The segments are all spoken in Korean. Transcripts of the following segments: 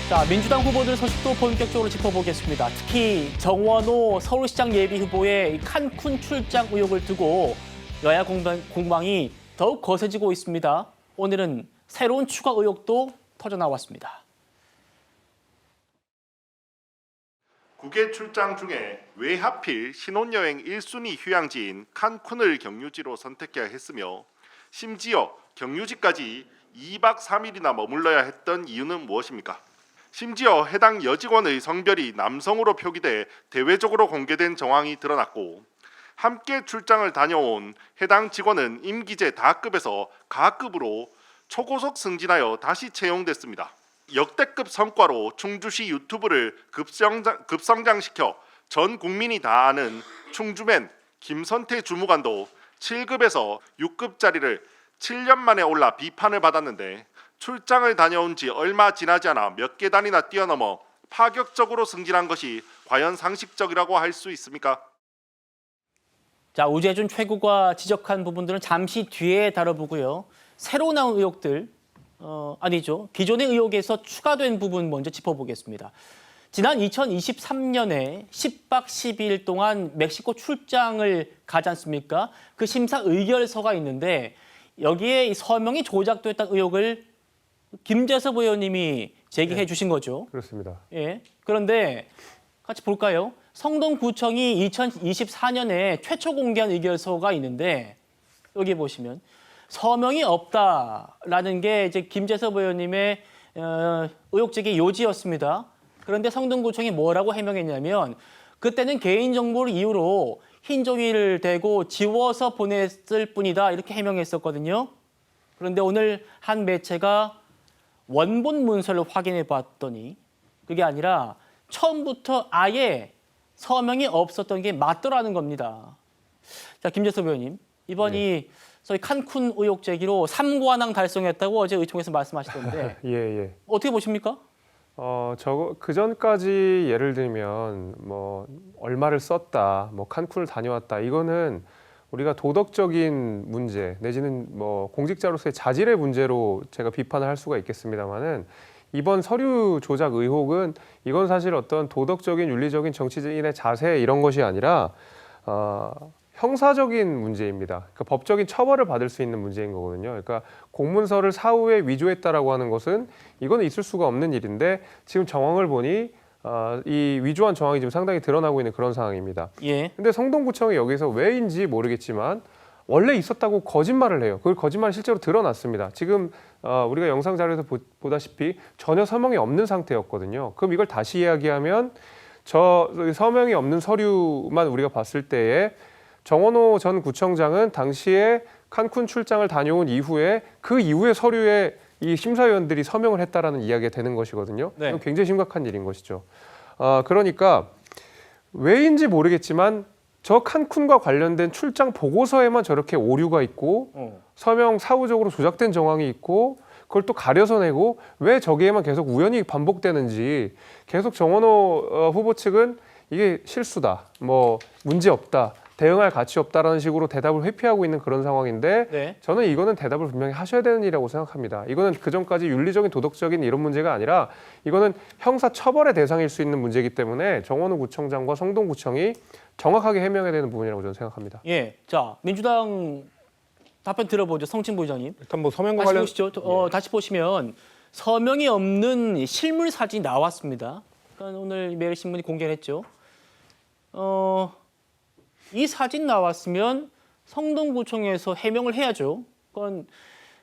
자, 민주당 후보들 소식도 본격적으로 짚어보겠습니다. 특히 정원호 서울시장 예비 후보의 칸쿤 출장 의혹을 두고 여야 공방이 더욱 거세지고 있습니다. 오늘은 새로운 추가 의혹도 터져나왔습니다. 국외 출장 중에 왜 하필 신혼여행 1순위 휴양지인 칸쿤을 경유지로 선택해야 했으며 심지어 경유지까지 2박 3일이나 머물러야 했던 이유는 무엇입니까? 심지어 해당 여직원의 성별이 남성으로 표기돼 대외적으로 공개된 정황이 드러났고 함께 출장을 다녀온 해당 직원은 임기제 다급에서 가급으로 초고속 승진하여 다시 채용됐습니다. 역대급 성과로 충주시 유튜브를 급성장시켜 전 국민이 다 아는 충주맨 김선태 주무관도 7급에서 6급 자리를 7년 만에 올라 비판을 받았는데 출장을 다녀온 지 얼마 지나지 않아 몇 계단이나 뛰어넘어 파격적으로 승진한 것이 과연 상식적이라고 할 수 있습니까? 자, 우재준 최고가 지적한 부분들은 잠시 뒤에 다뤄보고요. 새로 나온 의혹들, 아니죠. 기존의 의혹에서 추가된 부분 먼저 짚어보겠습니다. 지난 2023년에 10박 12일 동안 멕시코 출장을 가지 않습니까? 그 심사 의결서가 있는데 여기에 서명이 조작됐다는 의혹을 김재섭 의원님이 제기해 주신 거죠. 그렇습니다. 예. 그런데 같이 볼까요? 성동구청이 2024년에 최초 공개한 의결서가 있는데 여기 보시면 서명이 없다라는 게 이제 김재섭 의원님의 의혹 제기 요지였습니다. 그런데 성동구청이 뭐라고 해명했냐면 그때는 개인정보를 이유로 흰 종이를 대고 지워서 보냈을 뿐이다 이렇게 해명했었거든요. 그런데 오늘 한 매체가 원본 문서를 확인해 봤더니 그게 아니라 처음부터 아예 서명이 없었던 게 맞더라는 겁니다. 자, 김재섭 의원님, 이번이 저희 칸쿤 의혹 제기로 3관왕 달성했다고 어제 의총에서 말씀하시던데 예. 어떻게 보십니까? 그 전까지 예를 들면 뭐 얼마를 썼다, 뭐 칸쿤을 다녀왔다 이거는 우리가 도덕적인 문제 내지는 뭐 공직자로서의 자질의 문제로 제가 비판을 할 수가 있겠습니다만은 이번 서류 조작 의혹은 이건 사실 어떤 도덕적인 윤리적인 정치인의 자세 이런 것이 아니라 형사적인 문제입니다. 그러니까 법적인 처벌을 받을 수 있는 문제인 거거든요. 그러니까 공문서를 사후에 위조했다라고 하는 것은 이거는 있을 수가 없는 일인데 지금 정황을 보니 이 위조한 정황이 지금 상당히 드러나고 있는 그런 상황입니다. 예. 근데 성동구청이 여기서 왜인지 모르겠지만 원래 있었다고 거짓말을 해요. 그 거짓말이 실제로 드러났습니다. 지금 우리가 영상 자료에서 보다시피 전혀 서명이 없는 상태였거든요. 그럼 이걸 다시 이야기하면 저 서명이 없는 서류만 우리가 봤을 때에 정원호 전 구청장은 당시에 칸쿤 출장을 다녀온 이후에 그 이후에 서류에 이 심사위원들이 서명을 했다라는 이야기가 되는 것이거든요. 네. 이건 굉장히 심각한 일인 것이죠. 그러니까 왜인지 모르겠지만 저 칸쿤과 관련된 출장 보고서에만 저렇게 오류가 있고 서명 사후적으로 조작된 정황이 있고 그걸 또 가려서 내고 왜 저기에만 계속 우연히 반복되는지 계속 정원호 후보 측은 이게 실수다, 뭐 문제 없다, 대응할 가치 없다라는 식으로 대답을 회피하고 있는 그런 상황인데 네. 저는 이거는 대답을 분명히 하셔야 되는 일이라고 생각합니다. 이거는 그전까지 윤리적인 도덕적인 이런 문제가 아니라 이거는 형사 처벌의 대상일 수 있는 문제이기 때문에 정원호 구청장과 성동구청이 정확하게 해명해야 되는 부분이라고 저는 생각합니다. 예. 자, 민주당 답변 들어보죠. 성칭 부의장님. 일단 뭐 서명과 다시 관련 보시죠. 다시 보시면 서명이 없는 실물 사진이 나왔습니다. 그러니까 오늘 매일신문이 공개를 했죠. 이 사진 나왔으면 성동구청에서 해명을 해야죠. 그건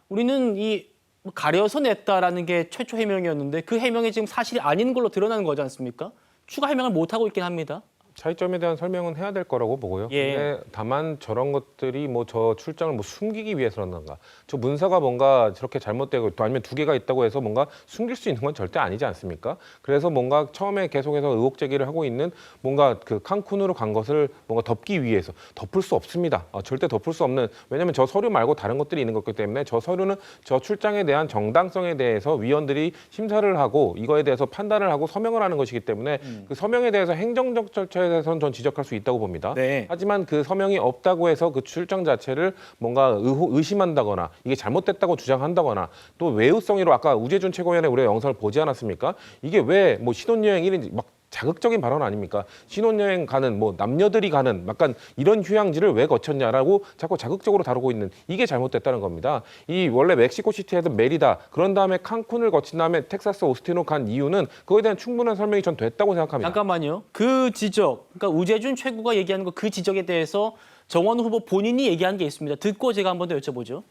우리는 이 가려서 냈다라는 게 최초 해명이었는데 그 해명이 지금 사실이 아닌 걸로 드러나는 거지 않습니까? 추가 해명을 못 하고 있긴 합니다. 차이점에 대한 설명은 해야 될 거라고 보고요. 예. 근데 다만 저런 것들이 뭐 저 출장을 뭐 숨기기 위해서라던가 저 문서가 뭔가 저렇게 잘못되고 또 아니면 두 개가 있다고 해서 뭔가 숨길 수 있는 건 절대 아니지 않습니까? 그래서 뭔가 처음에 계속해서 의혹 제기를 하고 있는 뭔가 그 칸쿤으로 간 것을 뭔가 덮기 위해서 덮을 수 없습니다. 절대 덮을 수 없는, 왜냐하면 저 서류 말고 다른 것들이 있는 거기 때문에 저 서류는 저 출장에 대한 정당성에 대해서 위원들이 심사를 하고 이거에 대해서 판단을 하고 서명을 하는 것이기 때문에 그 서명에 대해서 행정적 절차에 차원에서는 전 지적할 수 있다고 봅니다. 네. 하지만 그 서명이 없다고 해서 그 출장 자체를 뭔가 의심한다거나 이게 잘못됐다고 주장한다거나 또 외유성으로 아까 우재준 최고위원의 우리가 영상을 보지 않았습니까? 이게 왜 뭐 신혼여행 1인지 막 자극적인 발언 아닙니까? 신혼여행 가는 뭐 남녀들이 가는 약간 이런 휴양지를 왜 거쳤냐라고 자꾸 자극적으로 다루고 있는 이게 잘못됐다는 겁니다. 이 원래 멕시코시티에서 메리다 그런 다음에 칸쿤을 거친 다음에 텍사스 오스틴으로 간 이유는 그거에 대한 충분한 설명이 전 됐다고 생각합니다. 잠깐만요. 그 지적, 그러니까 우재준 최고가 얘기하는 거 그 지적에 대해서 정원 후보 본인이 얘기한 게 있습니다. 듣고 제가 한 번 더 여쭤보죠.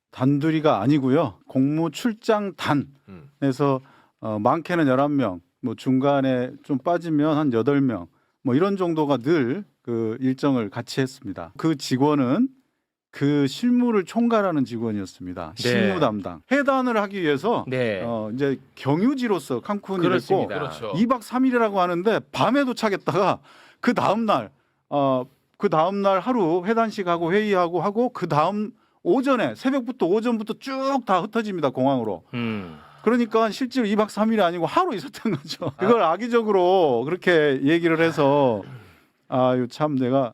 단둘이가 아니고요. 공무 출장 단에서 많게는 11명, 뭐 중간에 좀 빠지면 한 8명, 뭐 이런 정도가 늘 그 일정을 같이 했습니다. 그 직원은 그 실무를 총괄하는 직원이었습니다. 실무 담당. 해단을 하기 위해서 네. 이제 경유지로서 칸쿤이 그렇습니다. 됐고 그렇죠. 2박 3일이라고 하는데 밤에 도착했다가 그 다음 날 하루 회단식하고 회의하고 하고 그 다음 오전에 새벽부터 오전부터 쭉 다 흩어집니다. 공항으로. 그러니까 실제로 2박 3일이 아니고 하루 있었던 거죠. 그걸 악의적으로 그렇게 얘기를 해서 참 내가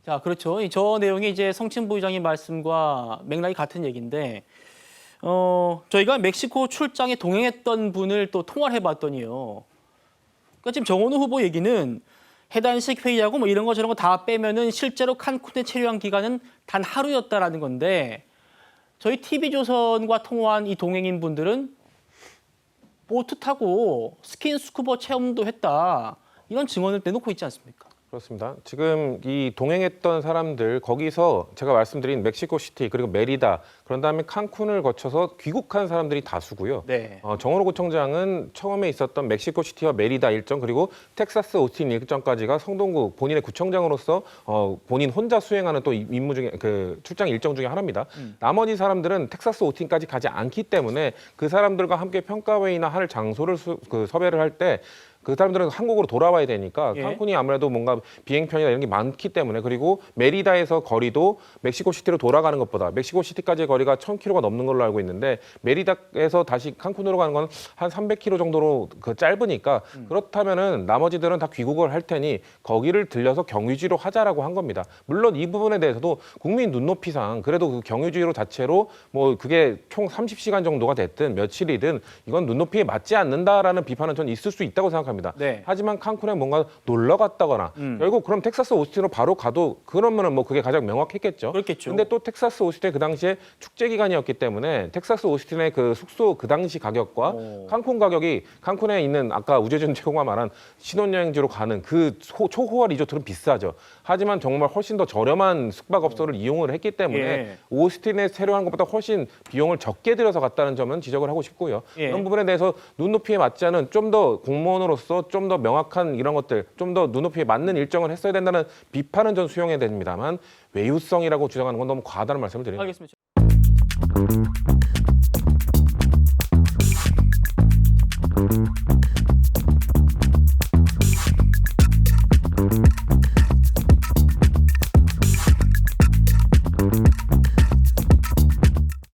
자, 그렇죠. 저 내용이 이제 성친 부의장의 말씀과 맥락이 같은 얘기인데, 저희가 멕시코 출장에 동행했던 분을 또 통화를 해봤더니요. 그러니까 지금 정원우 후보 얘기는 해단식 회의하고 뭐 이런 거 저런 거 다 빼면은 실제로 칸쿤에 체류한 기간은 단 하루였다라는 건데, 저희 TV조선과 통화한 이 동행인 분들은 보트 타고 스킨스쿠버 체험도 했다. 이런 증언을 내놓고 있지 않습니까? 그렇습니다. 지금 이 동행했던 사람들 거기서 제가 말씀드린 멕시코시티 그리고 메리다 그런 다음에 칸쿤을 거쳐서 귀국한 사람들이 다수고요. 네. 정원호 구청장은 처음에 있었던 멕시코시티와 메리다 일정 그리고 텍사스 오스틴 일정까지가 성동구 본인의 구청장으로서 본인 혼자 수행하는 또 임무 중에 그 출장 일정 중에 하나입니다. 나머지 사람들은 텍사스 오스틴까지 가지 않기 때문에 그 사람들과 함께 평가회의나 할 장소를 섭외를 할 때 그 사람들은 한국으로 돌아와야 되니까 예. 칸쿤이 아무래도 뭔가 비행편이나 이런 게 많기 때문에 그리고 메리다에서 거리도 멕시코시티로 돌아가는 것보다 멕시코시티까지의 거리가 1,000km가 넘는 걸로 알고 있는데 메리다에서 다시 칸쿤으로 가는 건 한 300km 정도로 짧으니까 그렇다면은 나머지들은 다 귀국을 할 테니 거기를 들려서 경유지로 하자라고 한 겁니다. 물론 이 부분에 대해서도 국민 눈높이상 그래도 그 경유지로 자체로 뭐 그게 총 30시간 정도가 됐든 며칠이든 이건 눈높이에 맞지 않는다라는 비판은 전 있을 수 있다고 생각합니다. 네. 하지만 칸쿤에 뭔가 놀러 갔다거나 결국 그럼 텍사스 오스틴으로 바로 가도 그러면은 뭐 그게 가장 명확했겠죠. 그렇겠죠. 근데 또 텍사스 오스틴 그 당시에 축제 기간이었기 때문에 텍사스 오스틴의 그 숙소 그 당시 가격과 칸쿤 가격이 칸쿤에 있는 아까 우재준 최고가 말한 신혼여행지로 가는 그 초호화 리조트는 비싸죠. 하지만 정말 훨씬 더 저렴한 숙박업소를 이용을 했기 때문에 예. 오스틴에 체류한 것보다 훨씬 비용을 적게 들여서 갔다는 점은 지적을 하고 싶고요. 예. 그런 부분에 대해서 눈높이에 맞지 않은 좀 더 공무원으로서 좀 더 명확한 이런 것들, 좀 더 눈높이에 맞는 일정을 했어야 된다는 비판은 전 수용해야 됩니다만 외유성이라고 주장하는 건 너무 과하다는 말씀을 드립니다. 알겠습니다.